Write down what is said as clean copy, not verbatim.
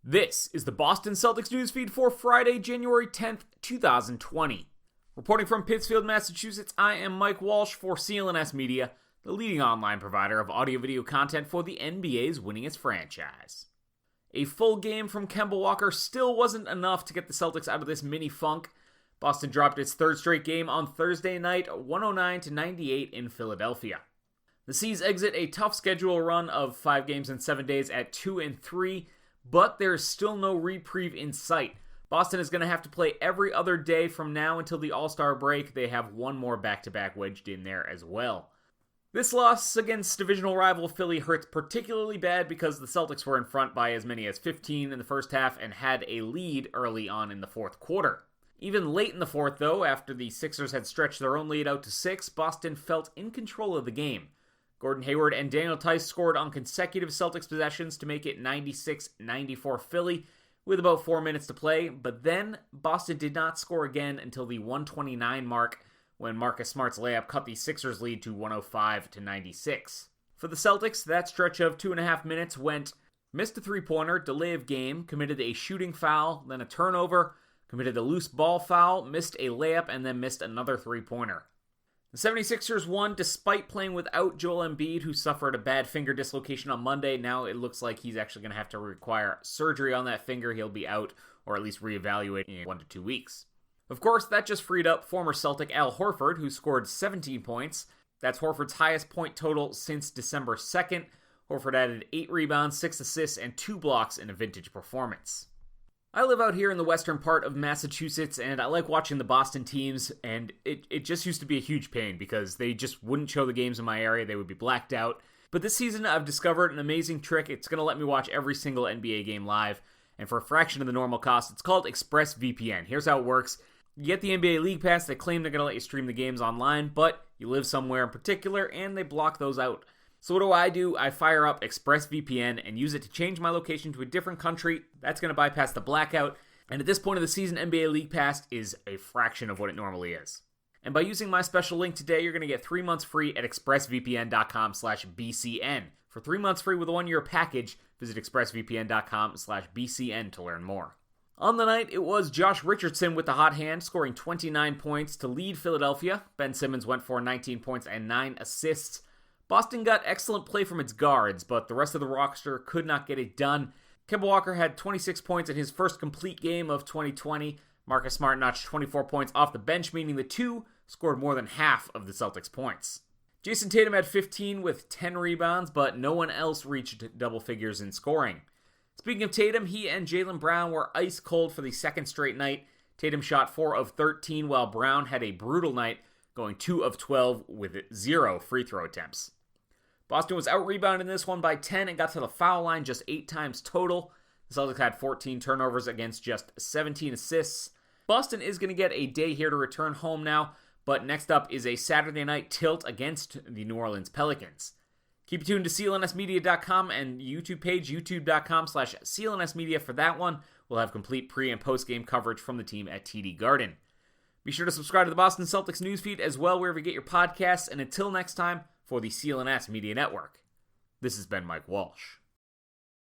This is the Boston Celtics newsfeed for Friday, January 10th, 2020. Reporting from Pittsfield, Massachusetts, I am Mike Walsh for CLNS Media, the leading online provider of audio-video content for the NBA's winningest franchise. A full game from Kemba Walker still wasn't enough to get the Celtics out of this mini-funk. Boston dropped its third straight game on Thursday night, 109-98 in Philadelphia. The C's exit a tough schedule run of 5 games in 7 days at 2-3, but there's still no reprieve in sight. Boston is going to have to play every other day from now until the All-Star break. They have one more back-to-back wedged in there as well. This loss against divisional rival Philly hurts particularly bad because the Celtics were in front by as many as 15 in the first half and had a lead early on in the fourth quarter. Even late in the fourth, though, after the Sixers had stretched their own lead out to 6, Boston felt in control of the game. Gordon Hayward and Daniel Tice scored on consecutive Celtics possessions to make it 96-94 Philly with about 4 minutes to play, but then Boston did not score again until the 129 mark when Marcus Smart's layup cut the Sixers' lead to 105-96. For the Celtics, that stretch of 2.5 minutes went missed a three-pointer, delay of game, committed a shooting foul, then a turnover, committed a loose ball foul, missed a layup, and then missed another three-pointer. The 76ers won despite playing without Joel Embiid, who suffered a bad finger dislocation on Monday. Now it looks like he's actually going to have to require surgery on that finger. He'll be out, or at least reevaluate in 1 to 2 weeks. Of course, that just freed up former Celtic Al Horford, who scored 17 points. That's Horford's highest point total since December 2nd. Horford added 8 rebounds, 6 assists, and 2 blocks in a vintage performance. I live out here in the western part of Massachusetts, and I like watching the Boston teams, and it just used to be a huge pain because they just wouldn't show the games in my area. They would be blacked out. But this season, I've discovered an amazing trick. It's going to let me watch every single NBA game live, and for a fraction of the normal cost, it's called ExpressVPN. Here's how it works. You get the NBA League Pass. They claim they're going to let you stream the games online, but you live somewhere in particular, and they block those out. So what do? I fire up ExpressVPN and use it to change my location to a different country. That's going to bypass the blackout. And at this point of the season, NBA League Pass is a fraction of what it normally is. And by using my special link today, you're going to get 3 months free at expressvpn.com/BCN. For 3 months free with a 1-year package, visit expressvpn.com/BCN to learn more. On the night, it was Josh Richardson with the hot hand, scoring 29 points to lead Philadelphia. Ben Simmons went for 19 points and 9 assists. Boston got excellent play from its guards, but the rest of the roster could not get it done. Kemba Walker had 26 points in his first complete game of 2020. Marcus Smart notched 24 points off the bench, meaning the two scored more than half of the Celtics' points. Jason Tatum had 15 with 10 rebounds, but no one else reached double figures in scoring. Speaking of Tatum, he and Jaylen Brown were ice cold for the second straight night. Tatum shot 4 of 13, while Brown had a brutal night, going 2 of 12 with 0 free throw attempts. Boston was out-rebounded in this one by 10 and got to the foul line just 8 times total. The Celtics had 14 turnovers against just 17 assists. Boston is going to get a day here to return home now, but next up is a Saturday night tilt against the New Orleans Pelicans. Keep tuned to CLNSmedia.com and YouTube page, youtube.com/CLNSmedia for that one. We'll have complete pre- and post-game coverage from the team at TD Garden. Be sure to subscribe to the Boston Celtics newsfeed as well wherever you get your podcasts, and until next time, for the CLNS Media Network, this has been Mike Walsh.